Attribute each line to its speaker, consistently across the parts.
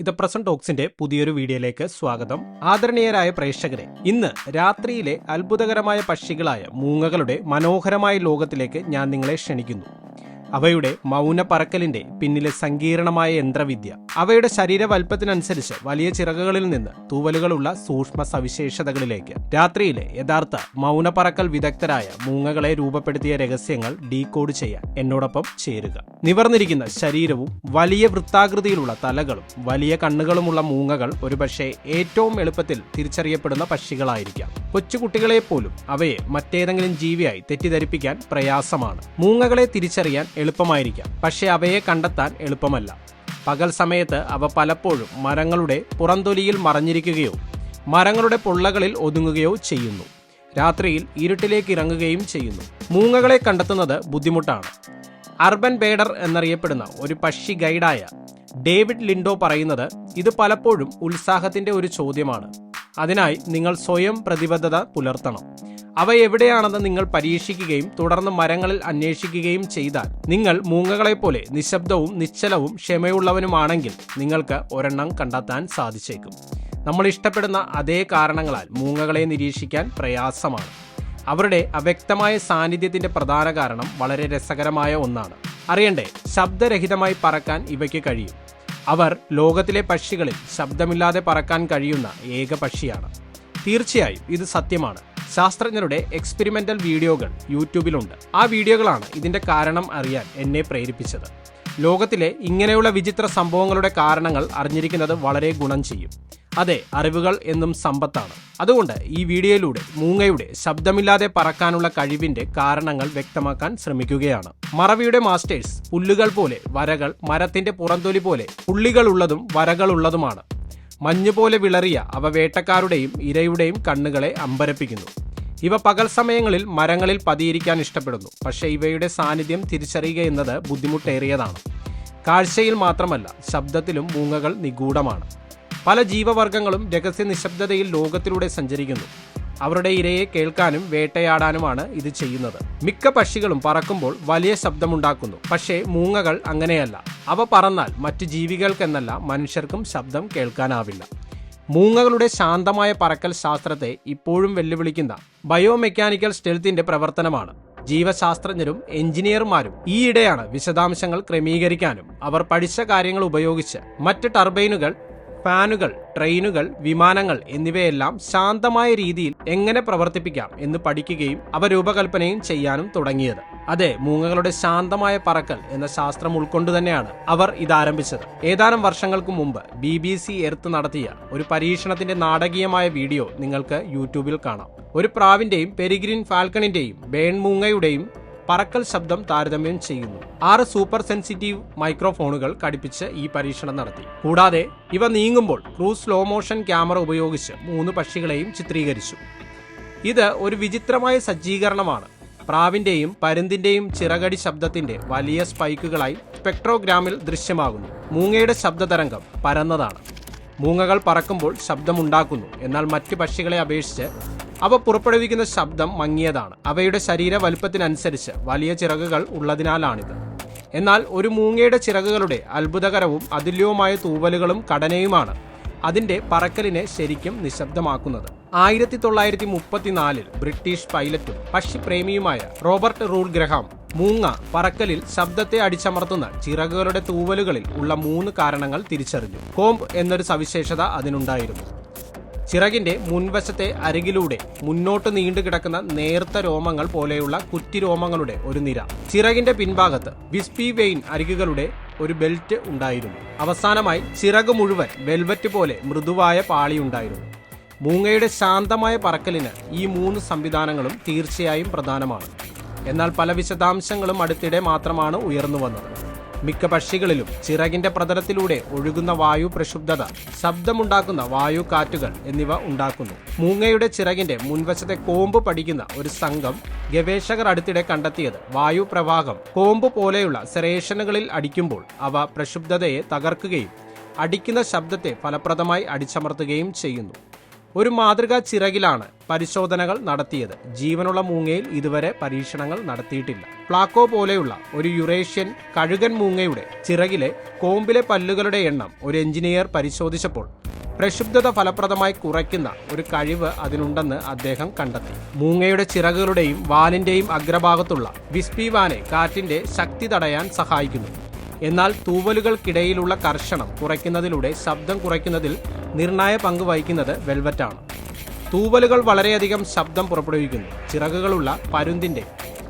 Speaker 1: ഇത് പ്രസന്റ് ടോക്സിന്റെ പുതിയൊരു വീഡിയോയിലേക്ക് സ്വാഗതം. ആദരണീയരായ പ്രേക്ഷകരെ, ഇന്ന് രാത്രിയിലെ അത്ഭുതകരമായ പക്ഷികളായ മൂങ്ങകളുടെ മനോഹരമായ ലോകത്തിലേക്ക് ഞാൻ നിങ്ങളെ ക്ഷണിക്കുന്നു. അവയുടെ മൗന പറക്കലിന്റെ പിന്നിലെ സങ്കീർണമായ യന്ത്രവിദ്യ, അവയുടെ ശരീരവൽപ്പത്തിനനുസരിച്ച് വലിയ ചിറകുകളിൽ നിന്ന് തൂവലുകളുള്ള സൂക്ഷ്മ സവിശേഷതകളിലേക്ക്, രാത്രിയിലെ യഥാർത്ഥ മൗന പറക്കൽ വിദഗ്ധരായ മൂങ്ങകളെ രൂപപ്പെടുത്തിയ രഹസ്യങ്ങൾ ഡീകോഡ് ചെയ്യാൻ എന്നോടൊപ്പം ചേരുക. നിവർന്നിരിക്കുന്ന ശരീരവും വലിയ വൃത്താകൃതിയിലുള്ള തലകളും വലിയ കണ്ണുകളുമുള്ള മൂങ്ങകൾ ഒരുപക്ഷെ ഏറ്റവും എളുപ്പത്തിൽ തിരിച്ചറിയപ്പെടുന്ന പക്ഷികളായിരിക്കാം. കൊച്ചുകുട്ടികളെ പോലും അവയെ മറ്റേതെങ്കിലും ജീവിയായി തെറ്റിദ്ധരിപ്പിക്കാൻ പ്രയാസമാണ്. മൂങ്ങകളെ തിരിച്ചറിയാൻ എളുപ്പമായിരിക്കാം, പക്ഷെ അവയെ കണ്ടെത്താൻ എളുപ്പമല്ല. പകൽ സമയത്ത് അവ പലപ്പോഴും മരങ്ങളുടെ പുറംതൊലിയിൽ മറഞ്ഞിരിക്കുകയോ മരങ്ങളുടെ പൊള്ളകളിൽ ഒതുങ്ങുകയോ ചെയ്യുന്നു. രാത്രിയിൽ ഇരുട്ടിലേക്ക് ഇറങ്ങുകയും ചെയ്യുന്നു. മൂങ്ങകളെ കണ്ടെത്തുന്നത് ബുദ്ധിമുട്ടാണ്. അർബൻ ബേഡർ എന്നറിയപ്പെടുന്ന ഒരു പക്ഷി ഗൈഡായ ഡേവിഡ് ലിൻഡോ പറയുന്നത്, ഇത് പലപ്പോഴും ഉത്സാഹത്തിന്റെ ഒരു ചോദ്യമാണ്. അതിനായി നിങ്ങൾ സ്വയം പ്രതിബദ്ധത പുലർത്തണം. അവ എവിടെയാണെന്ന് നിങ്ങൾ പരീക്ഷിക്കുകയും തുടർന്ന് മരങ്ങളിൽ അന്വേഷിക്കുകയും ചെയ്താൽ, നിങ്ങൾ മൂങ്ങകളെപ്പോലെ നിശബ്ദവും നിശ്ചലവും ക്ഷമയുള്ളവനുമാണെങ്കിൽ നിങ്ങൾക്ക് ഒരെണ്ണം കണ്ടെത്താൻ സാധിച്ചേക്കും. നമ്മൾ ഇഷ്ടപ്പെടുന്ന അതേ കാരണങ്ങളാൽ മൂങ്ങകളെ നിരീക്ഷിക്കാൻ പ്രയാസമാണ്. അവരുടെ അവ്യക്തമായ സാന്നിധ്യത്തിന്റെ പ്രധാന കാരണം വളരെ രസകരമായ ഒന്നാണ്. അറിയണ്ടേ, ശബ്ദരഹിതമായി പറക്കാൻ ഇവയ്ക്ക് കഴിയും. അവർ ലോകത്തിലെ പക്ഷികളിൽ ശബ്ദമില്ലാതെ പറക്കാൻ കഴിയുന്ന ഏക പക്ഷിയാണ്. തീർച്ചയായും ഇത് സത്യമാണ്. ശാസ്ത്രജ്ഞരുടെ എക്സ്പെരിമെന്റൽ വീഡിയോകൾ യൂട്യൂബിലുണ്ട്. ആ വീഡിയോകളാണ് ഇതിന്റെ കാരണം അറിയാൻ എന്നെ പ്രേരിപ്പിച്ചത്. ലോകത്തിലെ ഇങ്ങനെയുള്ള വിചിത്ര സംഭവങ്ങളുടെ കാരണങ്ങൾ അറിഞ്ഞിരിക്കുന്നത് വളരെ ഗുണം ചെയ്യും. അതെ, അറിവുകൾ എന്നും സമ്പത്താണ്. അതുകൊണ്ട് ഈ വീഡിയോയിലൂടെ മൂങ്ങയുടെ ശബ്ദമില്ലാതെ പറക്കാനുള്ള കഴിവിന്റെ കാരണങ്ങൾ വ്യക്തമാക്കാൻ ശ്രമിക്കുകയാണ്. മറവിയുടെ മാസ്റ്റേഴ്സ് പുല്ലുകൾ പോലെ വരകൾ, മരത്തിന്റെ പുറംതൊലി പോലെ പുള്ളികളുള്ളതും വരകളുള്ളതുമാണ്. മഞ്ഞുപോലെ വിളറിയ അവ വേട്ടക്കാരുടെയും ഇരയുടെയും കണ്ണുകളെ അമ്പരപ്പിക്കുന്നു. ഇവ പകൽ സമയങ്ങളിൽ മരങ്ങളിൽ പതിയിരിക്കാൻ ഇഷ്ടപ്പെടുന്നു. പക്ഷേ ഇവയുടെ സാന്നിധ്യം തിരിച്ചറിയുക എന്നത് ബുദ്ധിമുട്ടേറിയതാണ്. കാഴ്ചയിൽ മാത്രമല്ല, ശബ്ദത്തിലും മൂങ്ങകൾ നിഗൂഢമാണ്. പല ജീവവർഗങ്ങളും രഹസ്യ നിശബ്ദതയിൽ ലോകത്തിലൂടെ സഞ്ചരിക്കുന്നു. അവരുടെ ഇരയെ കേൾക്കാനും വേട്ടയാടാനുമാണ് ഇത് ചെയ്യുന്നത്. മിക്ക പക്ഷികളും പറക്കുമ്പോൾ വലിയ ശബ്ദമുണ്ടാക്കുന്നു. പക്ഷേ മൂങ്ങകൾ അങ്ങനെയല്ല. അവ പറന്നാൽ മറ്റു ജീവികൾക്കെന്നല്ല മനുഷ്യർക്കും ശബ്ദം കേൾക്കാനാവില്ല. മൂങ്ങകളുടെ ശാന്തമായ പറക്കൽ ശാസ്ത്രത്തെ ഇപ്പോഴും വെല്ലുവിളിക്കുന്ന ബയോമെക്കാനിക്കൽ സ്റ്റെൽത്തിന്റെ പ്രവർത്തനമാണ്. ജീവശാസ്ത്രജ്ഞരും എഞ്ചിനീയർമാരും ഈയിടെയാണ് വിശദാംശങ്ങൾ ക്രമീകരിക്കാനും അവർ പഠിച്ച കാര്യങ്ങൾ ഉപയോഗിച്ച് മറ്റ് ടർബൈനുകൾ, ഫാനുകൾ, ട്രെയിനുകൾ, വിമാനങ്ങൾ എന്നിവയെല്ലാം ശാന്തമായ രീതിയിൽ എങ്ങനെ പ്രവർത്തിപ്പിക്കാം എന്ന് പഠിക്കുകയും അവ രൂപകൽപ്പനയും ചെയ്യാനും തുടങ്ങിയത്. അതെ, മൂങ്ങകളുടെ ശാന്തമായ പറക്കൽ എന്ന ശാസ്ത്രം ഉൾക്കൊണ്ടുതന്നെയാണ് അവർ ഇതാരംഭിച്ചത്. ഏതാനും വർഷങ്ങൾക്ക് മുമ്പ് BBC എർത്ത് നടത്തിയ ഒരു പരീക്ഷണത്തിന്റെ നാടകീയമായ വീഡിയോ നിങ്ങൾക്ക് യൂട്യൂബിൽ കാണാം. ഒരു പ്രാവിന്റെയും പെരിഗ്രിൻ ഫാൽക്കണിന്റെയും ബേൺ മൂങ്ങയുടെയും പറക്കൽ ശബ്ദം താരതമ്യം ചെയ്യുന്നു. 6 സൂപ്പർ സെൻസിറ്റീവ് മൈക്രോഫോണുകൾ ഘടിപ്പിച്ച് ഈ പരീക്ഷണം നടത്തി. കൂടാതെ ഇവ നീങ്ങുമ്പോൾ ക്രൂസ് സ്ലോ മോഷൻ ക്യാമറ ഉപയോഗിച്ച് 3 പക്ഷികളെയും ചിത്രീകരിച്ചു. ഇത് ഒരു വിചിത്രമായ സജ്ജീകരണമാണ്. പ്രാവിന്റെയും പരുന്തിന്റെയും ചിറകടി ശബ്ദത്തിന്റെ വലിയ സ്പൈക്കുകളായി സ്പെക്ട്രോഗ്രാമിൽ ദൃശ്യമാകുന്നു. മൂങ്ങയുടെ ശബ്ദതരംഗം പരന്നതാണ്. മൂങ്ങകൾ പറക്കുമ്പോൾ ശബ്ദമുണ്ടാക്കുന്നു, എന്നാൽ മറ്റ് പക്ഷികളെ അപേക്ഷിച്ച് അവ പുറപ്പെടുവിക്കുന്ന ശബ്ദം മങ്ങിയതാണ്. അവയുടെ ശരീര വലുപ്പത്തിനനുസരിച്ച് വലിയ ചിറകുകൾ ഉള്ളതിനാലാണിത്. എന്നാൽ ഒരു മൂങ്ങയുടെ ചിറകുകളുടെ അത്ഭുതകരവും അതുല്യവുമായ തൂവലുകളും ഘടനയുമാണ് അതിന്റെ പറക്കലിനെ ശരിക്കും നിശബ്ദമാക്കുന്നത്. 1934 ബ്രിട്ടീഷ് പൈലറ്റും പക്ഷിപ്രേമിയുമായ റോബർട്ട് റൂൾ ഗ്രഹാം മൂങ്ങ പറക്കലിൽ ശബ്ദത്തെ അടിച്ചമർത്തുന്ന ചിറകുകളുടെ തൂവലുകളിൽ ഉള്ള 3 കാരണങ്ങൾ തിരിച്ചറിഞ്ഞു. കോംബ് എന്നൊരു സവിശേഷത അതിനുണ്ടായിരുന്നു. ചിറകിന്റെ മുൻവശത്തെ അരികിലൂടെ മുന്നോട്ട് നീണ്ടുകിടക്കുന്ന നേർത്ത രോമങ്ങൾ പോലെയുള്ള കുറ്റിരോമങ്ങളുടെ ഒരു നിര. ചിറകിന്റെ പിൻഭാഗത്ത് വിസ്പി വെയിൻ അരികുകളുടെ ഒരു ബെൽറ്റ് ഉണ്ടായിരുന്നു. അവസാനമായി ചിറക് മുഴുവൻ വെൽവെറ്റ് പോലെ മൃദുവായ പാളിയുണ്ടായിരുന്നു. മൂങ്ങയുടെ ശാന്തമായ പറക്കലിന് ഈ 3 സംവിധാനങ്ങളും തീർച്ചയായും പ്രധാനമാണ്. എന്നാൽ പല വിശദാംശങ്ങളും അടുത്തിടെ മാത്രമാണ് ഉയർന്നു വന്നത്. മിക്ക പക്ഷികളിലും ചിറകിന്റെ പ്രതലത്തിലൂടെ ഒഴുകുന്ന വായു പ്രക്ഷുബ്ധത, ശബ്ദമുണ്ടാക്കുന്ന വായു കാറ്റുകൾ എന്നിവ ഉണ്ടാക്കുന്നു. മൂങ്ങയുടെ ചിറകിന്റെ മുൻവശത്തെ കോമ്പ് പഠിക്കുന്ന ഒരു സംഘം ഗവേഷകർ അടുത്തിടെ കണ്ടെത്തിയത് വായു പ്രവാഹം കോമ്പ് പോലെയുള്ള സെറേഷനുകളിൽ അടിക്കുമ്പോൾ അവ പ്രക്ഷുബ്ധതയെ തകർക്കുകയും അടിക്കുന്ന ശബ്ദത്തെ ഫലപ്രദമായി അടിച്ചമർത്തുകയും ചെയ്യുന്നു. ഒരു മാതൃകാ ചിറകിലാണ് പരിശോധനകൾ നടത്തിയത്. ജീവനുള്ള മൂങ്ങയിൽ ഇതുവരെ പരീക്ഷണങ്ങൾ നടത്തിയിട്ടില്ല. പ്ലാക്കോ പോലെയുള്ള ഒരു യുറേഷ്യൻ കഴുകൻ മൂങ്ങയുടെ ചിറകിലെ കോമ്പിലെ പല്ലുകളുടെ എണ്ണം ഒരു എഞ്ചിനീയർ പരിശോധിച്ചപ്പോൾ പ്രക്ഷുബ്ധത ഫലപ്രദമായി കുറയ്ക്കുന്ന ഒരു കഴിവ് അതിനുണ്ടെന്ന് അദ്ദേഹം കണ്ടെത്തി. മൂങ്ങയുടെ ചിറകുകളുടെയും വാലിന്റെയും അഗ്രഭാഗത്തുള്ള വിസ്പിവാനെ കാറ്റിന്റെ ശക്തി തടയാൻ സഹായിക്കുന്നു. എന്നാൽ തൂവലുകൾക്കിടയിലുള്ള കർഷണം കുറയ്ക്കുന്നതിലൂടെ ശബ്ദം കുറയ്ക്കുന്നതിൽ നിർണായക പങ്ക് വഹിക്കുന്നത് വെൽവെറ്റാണ്. തൂവലുകൾ വളരെയധികം ശബ്ദം പുറപ്പെടുവിക്കുന്നു. ചിറകുകളുള്ള പരുന്തിന്റെ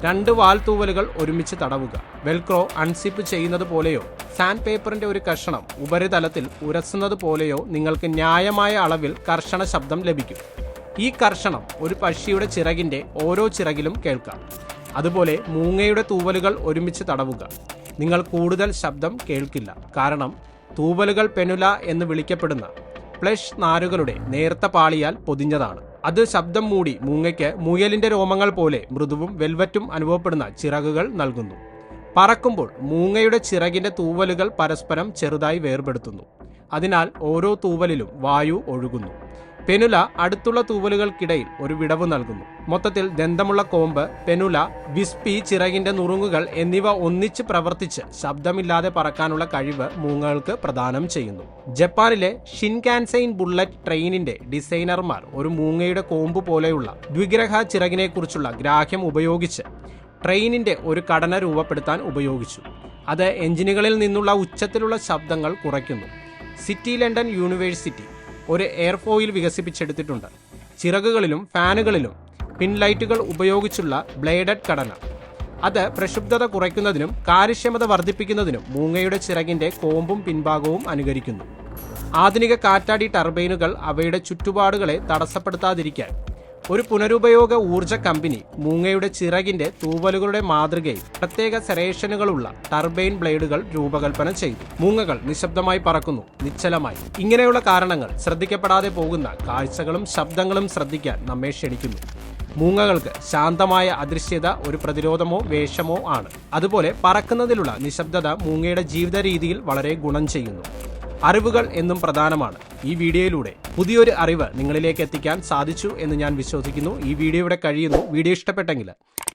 Speaker 1: 2 വാൽ തൂവലുകൾ ഒരുമിച്ച് തടവുക. വെൽക്രോ അൺസിപ്പ് ചെയ്യുന്നത് പോലെയോ സാൻഡ് പേപ്പറിന്റെ ഒരു കർഷണം ഉപരിതലത്തിൽ ഉരസുന്നത് പോലെയോ നിങ്ങൾക്ക് ന്യായമായ അളവിൽ കർഷണ ശബ്ദം ലഭിക്കും. ഈ കർഷണം ഒരു പക്ഷിയുടെ ചിറകിന്റെ ഓരോ ചിറകിലും കേൾക്കാം. അതുപോലെ മൂങ്ങയുടെ തൂവലുകൾ ഒരുമിച്ച് തടവുക. നിങ്ങൾ കൂടുതൽ ശബ്ദം കേൾക്കില്ല. കാരണം തൂവലുകൾ പെനുല എന്ന് വിളിക്കപ്പെടുന്ന ഫ്ലഷ് നാരുകളുടെ നേർത്ത പാളിയാൽ പൊതിഞ്ഞതാണ്. അത് ശബ്ദം മൂടി മൂങ്ങയ്ക്ക് മുയലിന്റെ രോമങ്ങൾ പോലെ മൃദുവും വെൽവറ്റും അനുഭവപ്പെടുന്ന ചിറകുകൾ നൽകുന്നു. പറക്കുമ്പോൾ മൂങ്ങയുടെ ചിറകിന്റെ തൂവലുകൾ പരസ്പരം ചെറുതായി വേർപെടുത്തുന്നു. അതിനാൽ ഓരോ തൂവലിലും വായു ഒഴുകുന്നു. പെനുല അടുത്തുള്ള തൂവലുകൾക്കിടയിൽ ഒരു വിടവ് നൽകുന്നു. മൊത്തത്തിൽ ദന്തമുള്ള കോമ്പ്, പെനുല, വിസ്പി, ചിറകിന്റെ നുറുങ്ങുകൾ എന്നിവ ഒന്നിച്ച് പ്രവർത്തിച്ച് ശബ്ദമില്ലാതെ പറക്കാനുള്ള കഴിവ് മൂങ്ങകൾക്ക് പ്രദാനം ചെയ്യുന്നു. ജപ്പാനിലെ ഷിൻകാൻസൈൻ ബുള്ളറ്റ് ട്രെയിനിന്റെ ഡിസൈനർമാർ ഒരു മൂങ്ങയുടെ കോമ്പ് പോലെയുള്ള ദ്വിഗ്രഹ ചിറകിനെക്കുറിച്ചുള്ള ഗ്രാഹ്യം ഉപയോഗിച്ച് ട്രെയിനിന്റെ ഒരു ഘടന രൂപപ്പെടുത്താൻ ഉപയോഗിച്ചു. അത് എഞ്ചിനുകളിൽ നിന്നുള്ള ഉച്ചത്തിലുള്ള ശബ്ദങ്ങൾ കുറയ്ക്കുന്നു. സിറ്റി ലണ്ടൻ യൂണിവേഴ്സിറ്റി ഒരു എയർഫോയിൽ വികസിപ്പിച്ചെടുത്തിട്ടുണ്ട്. ചിറകുകളിലും ഫാനുകളിലും പിൻലൈറ്റുകൾ ഉപയോഗിച്ചുള്ള ബ്ലേഡഡ് ഘടന. അത് പ്രക്ഷുബ്ധത കുറയ്ക്കുന്നതിനും കാര്യക്ഷമത വർദ്ധിപ്പിക്കുന്നതിനും മൂങ്ങയുടെ ചിറകിന്റെ കോമ്പും പിൻഭാഗവും അനുകരിക്കുന്നു. ആധുനിക കാറ്റാടി ടർബൈനുകൾ അവയുടെ ചുറ്റുപാടുകളെ തടസ്സപ്പെടുത്താതിരിക്കാൻ ഒരു പുനരുപയോഗ ഊർജ്ജ കമ്പനി മൂങ്ങയുടെ ചിറകിന്റെ തൂവലുകളുടെ മാതൃകയിൽ പ്രത്യേക സെറേഷനുകളുള്ള ടർബൈൻ ബ്ലേഡുകൾ രൂപകൽപ്പന ചെയ്തു. മൂങ്ങകൾ നിശബ്ദമായി പറക്കുന്നു, നിശ്ചലമായി. ഇങ്ങനെയുള്ള കാരണങ്ങൾ ശ്രദ്ധിക്കപ്പെടാതെ പോകുന്ന കാഴ്ചകളും ശബ്ദങ്ങളും ശ്രദ്ധിക്കാൻ നമ്മെ ക്ഷണിക്കുന്നു. മൂങ്ങകൾക്ക് ശാന്തമായ അദൃശ്യത ഒരു പ്രതിരോധമോ വേഷമോ ആണ്. അതുപോലെ പറക്കുന്നതിലുള്ള നിശബ്ദത മൂങ്ങയുടെ ജീവിത രീതിയിൽ വളരെ ഗുണം ചെയ്യുന്നു. അറിവുകൾ എന്നും പ്രധാനമാണ്. ഈ വീഡിയോയിലൂടെ പുതിയൊരു അറിവ് നിങ്ങളിലേക്ക് എത്തിക്കാൻ സാധിച്ചു എന്ന് ഞാൻ വിശ്വസിക്കുന്നു. ഈ വീഡിയോ ഇവിടെ കഴിയുന്നു. വീഡിയോ ഇഷ്ടപ്പെട്ടെങ്കിൽ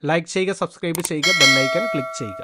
Speaker 1: ലൈക്ക് ചെയ്യുക, സബ്സ്ക്രൈബ് ചെയ്യുക, ബെൽ ഐക്കൺ ക്ലിക്ക് ചെയ്യുക.